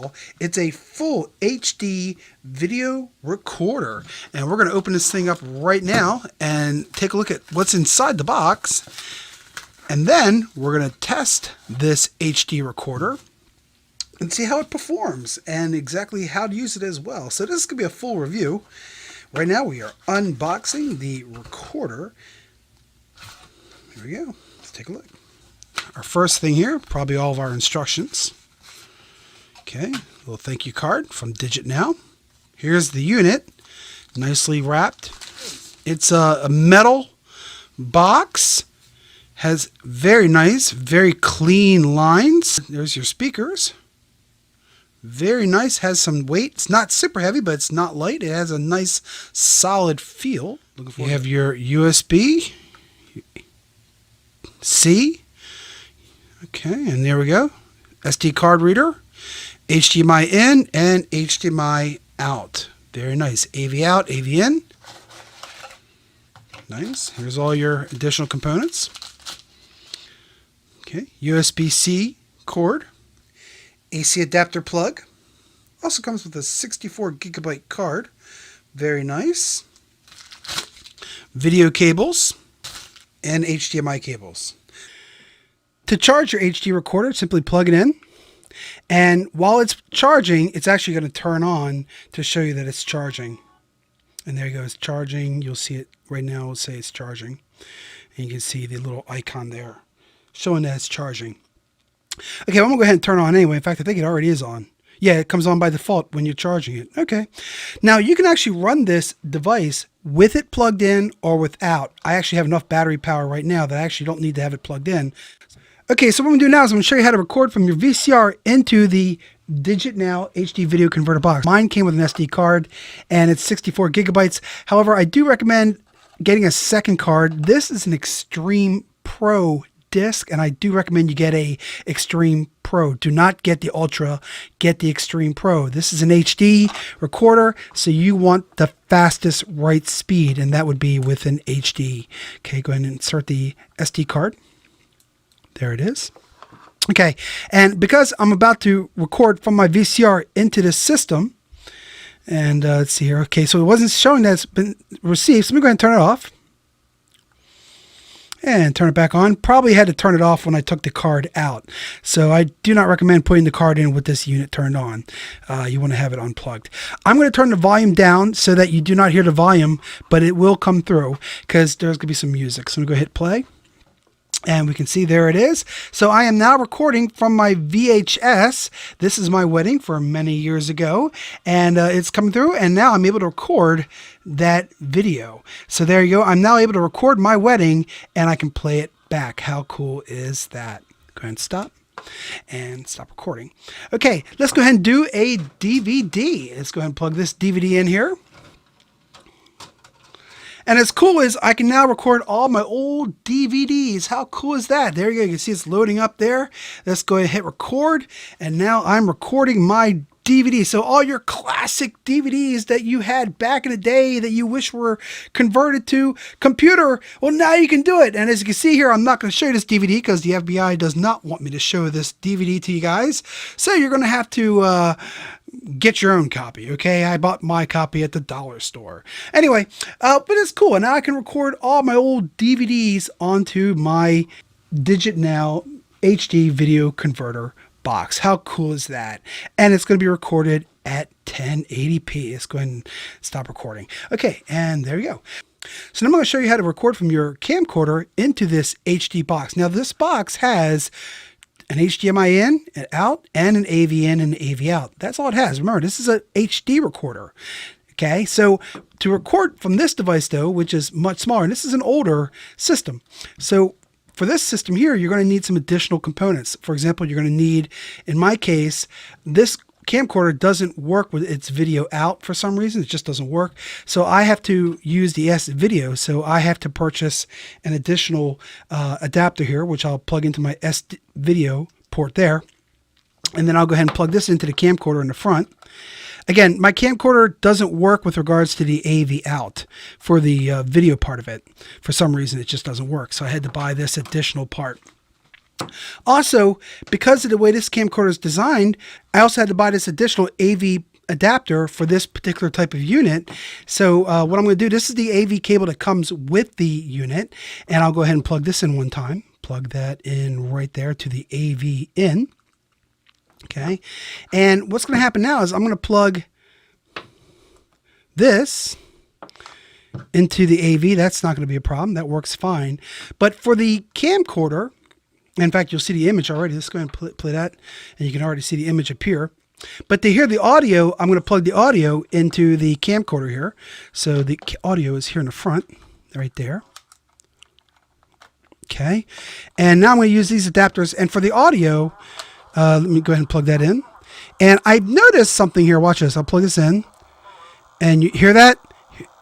all, it's a full HD video recorder. And we're going to open this thing up right now and take a look at what's inside the box. And then we're going to test this HD recorder and see how it performs and exactly how to use it as well. So this is going to be a full review. Right now we are unboxing the recorder. Here we go. Let's take a look. Our first thing here, probably all of our instructions. Okay, a little thank you card from DIGITNOW. Here's the unit, nicely wrapped. It's a metal box, has very nice, very clean lines. There's your speakers. Very nice, has some weight. It's not super heavy, but it's not light. It has a nice solid feel. You have your USB-C. Okay, and there we go. SD card reader, HDMI in and HDMI out. Very nice. AV out, AV in. Nice. Here's all your additional components. Okay, USB-C cord. AC adapter plug. Also comes with a 64 gigabyte card. Very nice. Video cables and HDMI cables. To charge your HD recorder, simply plug it in. And while it's charging, it's actually going to turn on to show you that it's charging. And there you go, it's charging. You'll see it right now. It'll say it's charging. And you can see the little icon there showing that it's charging. Okay, I'm going to go ahead and turn it on anyway. In fact, I think it already is on. Yeah, it comes on by default when you're charging it. Okay. Now, you can actually run this device with it plugged in or without. I actually have enough battery power right now that I actually don't need to have it plugged in. Okay, so what I'm going to do now is I'm going to show you how to record from your VCR into the DIGITNOW HD video converter box. Mine came with an SD card, and it's 64 gigabytes. However, I do recommend getting a second card. This is an Extreme Pro disc, and I do recommend you get a Extreme Pro. Do not get the Ultra, get the Extreme Pro. This is an HD recorder, so you want the fastest write speed, and that would be with an HD. Okay, go ahead and insert the SD card. There it is. Okay, and because I'm about to record from my VCR into this system, and let's see here. Okay, so it wasn't showing that it's been received, so let me go ahead and turn it off. And turn it back on. Probably had to turn it off when I took the card out. So I do not recommend putting the card in with this unit turned on. You want to have it unplugged. I'm going to turn the volume down so that you do not hear the volume, but it will come through because there's going to be some music. So I'm going to go hit play. And we can see there it is. So I am now recording from my VHS. This is my wedding from many years ago. And it's coming through. And now I'm able to record that video. So there you go. I'm now able to record my wedding and I can play it back. How cool is that? Go ahead and stop. And stop recording. Okay, let's go ahead and do a DVD. Let's go ahead and plug this DVD in here. And as cool as I can now record all my old DVDs. How cool is that? There you go. You can see it's loading up there. Let's go ahead and hit record. And now I'm recording my DVD. So all your classic DVDs that you had back in the day that you wish were converted to computer, well, now you can do it. And as you can see here, I'm not going to show you this DVD because the FBI does not want me to show this DVD to you guys. So you're going to have to get your own copy. Okay, I bought my copy at the dollar store. Anyway, but it's cool. And now I can record all my old DVDs onto my DIGITNOW HD video converter box. How cool is that? And it's going to be recorded at 1080p. Let's go ahead and stop recording. Okay, and there you go. So now I'm going to show you how to record from your camcorder into this HD box. Now this box has an HDMI in and out and an AV in and an AV out. That's all it has. Remember, this is an HD recorder. Okay, so to record from this device though, which is much smaller, and this is an older system. So for this system here, you're going to need some additional components. For example, you're going to need, in my case, this camcorder doesn't work with its video out for some reason. It just doesn't work. So I have to use the S video. So I have to purchase an additional adapter here, which I'll plug into my S video port there. And then I'll go ahead and plug this into the camcorder in the front. Again, my camcorder doesn't work with regards to the AV out for the video part of it. For some reason, it just doesn't work. So I had to buy this additional part. Also, because of the way this camcorder is designed, I also had to buy this additional AV adapter for this particular type of unit. So what I'm going to do, this is the AV cable that comes with the unit, and I'll go ahead and plug this in one time. Plug that in right there to the AV in. Okay, and what's going to happen now is I'm going to plug this into the AV. That's not going to be a problem. That works fine. But for the camcorder, in fact, you'll see the image already. Let's go ahead and play that, and you can already see the image appear. But to hear the audio, I'm going to plug the audio into the camcorder here. So the audio is here in the front, right there. Okay, and now I'm going to use these adapters. And for the audio, let me go ahead and plug that in. And I've noticed something here. Watch this. I'll plug this in. And you hear that?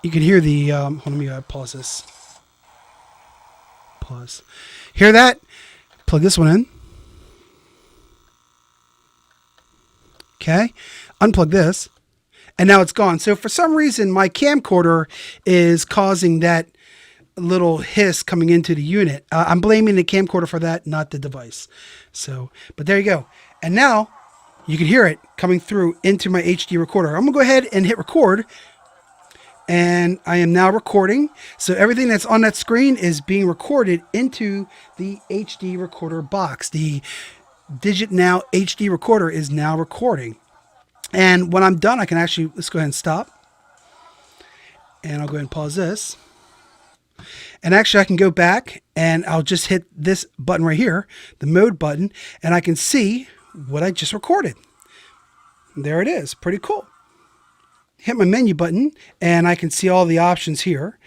You can hear the, hold on, let me pause this. Pause. Hear that? Plug this one in. Okay. Unplug this. And now it's gone. So for some reason, my camcorder is causing that little hiss coming into the unit. I'm blaming the camcorder for that, not the device. So, but there you go. And now you can hear it coming through into my HD recorder. I'm gonna go ahead and hit record, and I am now recording. So everything that's on that screen is being recorded into the HD recorder box. The DIGITNOW HD recorder is now recording. And when I'm done, I can actually, let's go ahead and stop. And I'll go ahead and pause this. And actually I can go back and I'll just hit this button right here, the mode button, and I can see what I just recorded. There it is. Pretty cool. Hit my menu button and I can see all the options here.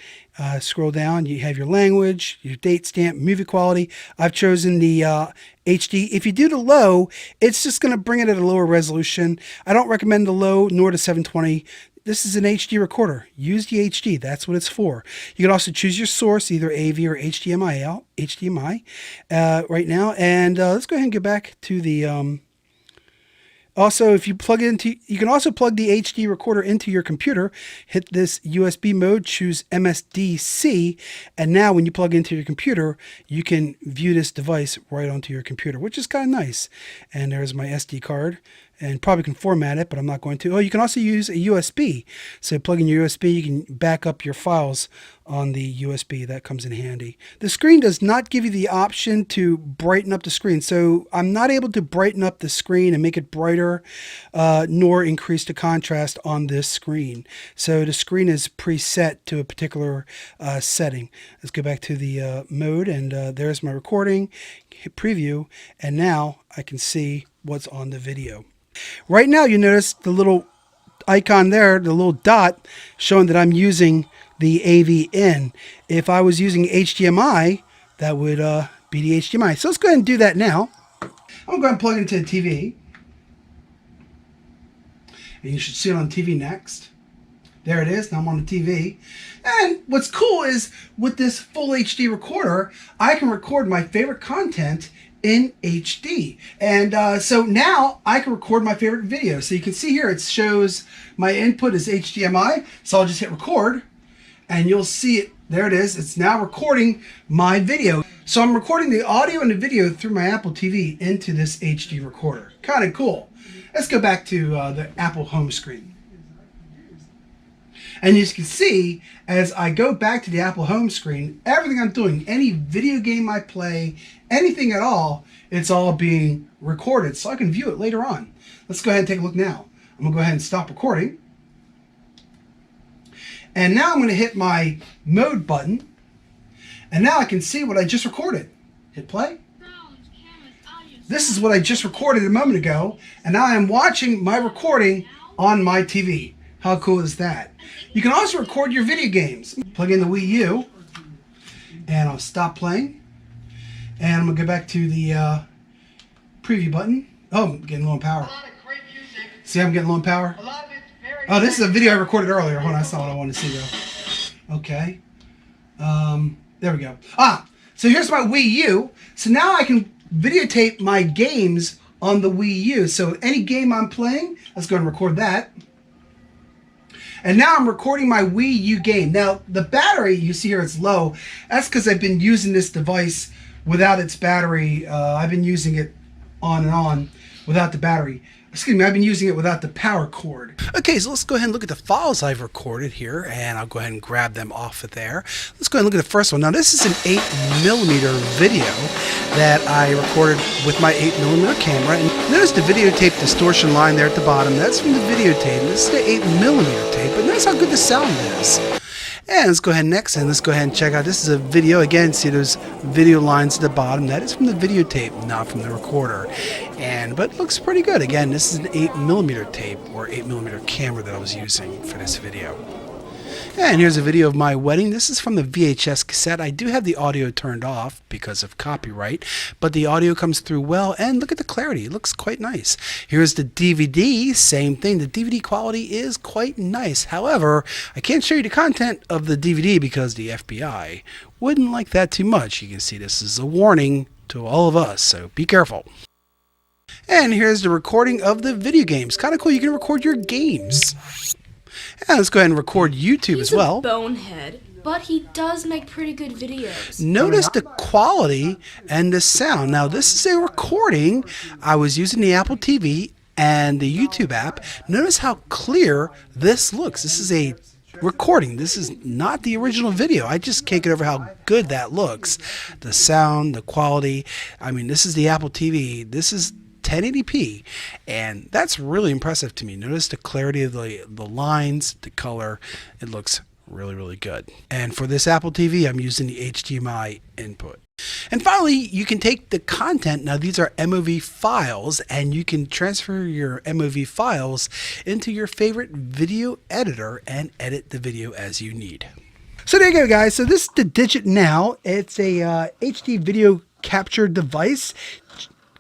Scroll down, you have your language, your date stamp, movie quality. I've chosen the HD. If you do the low, it's just going to bring it at a lower resolution. I don't recommend the low nor the 720. This is an HD recorder. Use the HD. That's what it's for. You can also choose your source, either AV or HDMI out. HDMI right now. And let's go ahead and get back to the. Also, if you plug it into, you can also plug the HD recorder into your computer. Hit this USB mode, choose MSDC, and now when you plug into your computer, you can view this device right onto your computer, which is kind of nice. And there's my SD card, and probably can format it, but I'm not going to. Oh, you can also use a USB. So plug in your USB, you can back up your files on the USB. That comes in handy. The screen does not give you the option to brighten up the screen. So I'm not able to brighten up the screen and make it brighter, nor increase the contrast on this screen. So the screen is preset to a particular setting. Let's go back to the mode, and there's my recording. Hit preview, and now I can see what's on the video. Right now, you notice the little icon there, the little dot showing that I'm using the AV in. If I was using HDMI, that would be the HDMI. So let's go ahead and do that now. I'm going to plug it into the TV. And you should see it on TV next. There it is. Now I'm on the TV. And what's cool is with this full HD recorder, I can record my favorite content in HD. And so now I can record my favorite video. So you can see here it shows my input is HDMI. So I'll just hit record and you'll see it. There it is. It's now recording my video. So I'm recording the audio and the video through my Apple TV into this HD recorder. Kind of cool. Let's go back to the Apple home screen. And as you can see, as I go back to the Apple home screen, everything I'm doing, any video game I play, anything at all, it's all being recorded so I can view it later on. Let's go ahead and take a look now. I'm going to go ahead and stop recording. And now I'm going to hit my mode button. And now I can see what I just recorded. Hit play. This is what I just recorded a moment ago. And now I'm watching my recording on my TV. How cool is that? You can also record your video games. Plug in the Wii U, and I'll stop playing. And I'm going to go back to the preview button. Oh, I'm getting low on power. See, I'm getting low on power? Oh, this is a video I recorded earlier. Hold on, that's not what I wanted to see, though. Okay. There we go. So here's my Wii U. So now I can videotape my games on the Wii U. So any game I'm playing, let's go and record that. And now I'm recording my Wii U game. Now, the battery, you see here, it's low. That's because I've been using this device without its battery. I've been using it on and on without the battery. Excuse me, I've been using it without the power cord. Okay, so let's go ahead and look at the files I've recorded here, and I'll go ahead and grab them off of there. Let's go ahead and look at the first one. Now, this is an 8mm video that I recorded with my 8mm camera. And notice the videotape distortion line there at the bottom. That's from the videotape. This is the 8mm tape, but notice how good the sound is. And let's go ahead next and let's go ahead and check out. This is a video. Again, see those video lines at the bottom. That is from the videotape, not from the recorder. But it looks pretty good. Again, this is an 8mm tape or 8mm camera that I was using for this video. And here's a video of my wedding. This is from the VHS cassette. I do have the audio turned off because of copyright, but the audio comes through well, and look at the clarity. It looks quite nice. Here's the DVD. Same thing. The DVD quality is quite nice. However, I can't show you the content of the DVD because the FBI wouldn't like that too much. You can see this is a warning to all of us, so be careful. And here's the recording of the video games. Kind of cool. You can record your games. And let's go ahead and record YouTube as well. He's a bonehead, but he does make pretty good videos. Notice the quality and the sound. Now, this is a recording. I was using the Apple TV and the YouTube app. Notice how clear this looks. This is a recording. This is not the original video. I just can't get over how good that looks. The sound, the quality. I mean, this is the Apple TV. This is 1080p, and that's really impressive to me. Notice the clarity of the lines, the color. It looks really, really good. And for this Apple TV, I'm using the HDMI input. And finally, you can take the content. Now, these are MOV files, and you can transfer your MOV files into your favorite video editor and edit the video as you need. So there you go, guys. So this is the DIGITNOW. It's a HD video capture device.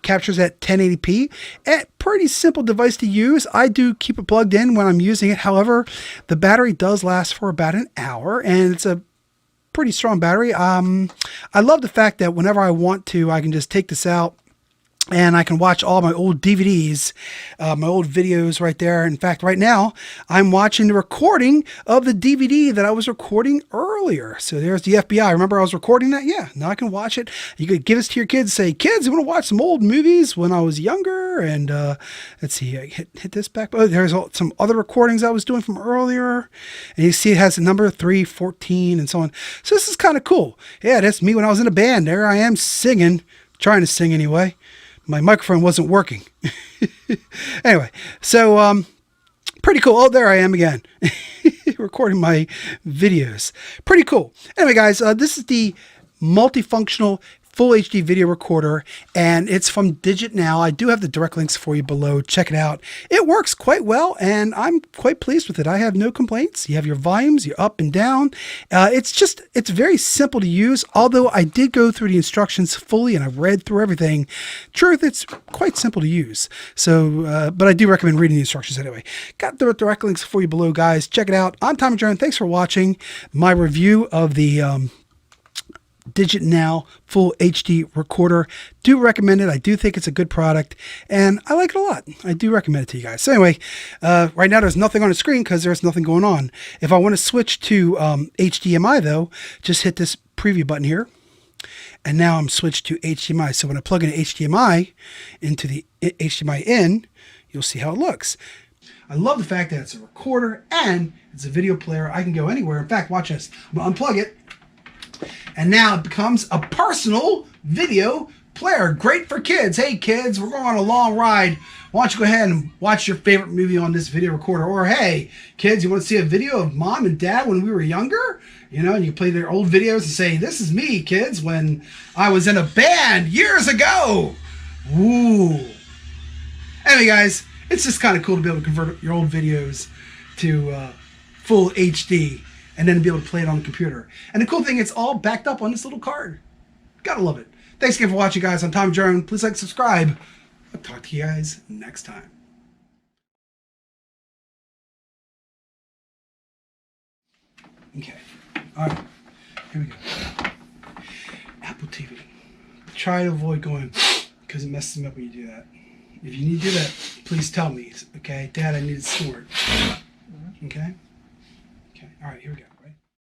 Captures at 1080p. A pretty simple device to use. I do keep it plugged in when I'm using it. However, the battery does last for about an hour, and it's a pretty strong battery. I love the fact that whenever I want to, I can just take this out and I can watch all my old DVDs, my old videos right there. In fact, right now, I'm watching the recording of the DVD that I was recording earlier. So there's the FBI. Remember I was recording that? Yeah, now I can watch it. You could give this to your kids, say, kids, you want to watch some old movies when I was younger? And let's see, I hit this back. Oh, there's some other recordings I was doing from earlier. And you see it has a number 314 and so on. So this is kind of cool. Yeah, that's me when I was in a band. There I am singing, trying to sing anyway. My microphone wasn't working. Anyway, so pretty cool. Oh, there I am again, recording my videos. Pretty cool. Anyway, guys, this is the multifunctional full HD video recorder, and it's from DIGITNOW. I do have the direct links for you below. Check it out. It works quite well, and I'm quite pleased with it. I have no complaints. You have your volumes, your up and down. It's very simple to use, although I did go through the instructions fully, and I've read through everything. Truth, it's quite simple to use. So, but I do recommend reading the instructions anyway. Got the direct links for you below, guys. Check it out. I'm Tom Jones. Thanks for watching my review of the DIGITNOW full HD recorder. Do recommend it. I do think it's a good product, and I like it a lot. I do recommend it to you guys. So anyway, right now there's nothing on the screen because there's nothing going on. If I want to switch to HDMI though, just hit this preview button here, and now I'm switched to HDMI. So when I plug in HDMI into the HDMI in, you'll see how it looks. I love the fact that it's a recorder and it's a video player. I can go anywhere. In fact, watch this. I'm going to unplug it. And now it becomes a personal video player. Great for kids. Hey kids, we're going on a long ride. Why don't you go ahead and watch your favorite movie on this video recorder? Or hey, kids, you want to see a video of mom and dad when we were younger? You know, and you play their old videos and say, this is me, kids, when I was in a band years ago. Ooh. Anyway, guys, it's just kind of cool to be able to convert your old videos to full HD. And then be able to play it on the computer. And the cool thing, it's all backed up on this little card. Gotta love it. Thanks again for watching, guys. I'm Tom Jones. Please like, subscribe. I'll talk to you guys next time. Okay. All right. Here we go. Apple TV. Try to avoid going because it messes me up when you do that. If you need to do that, please tell me. Okay? Dad, I need to snort. Okay? All right, here we go.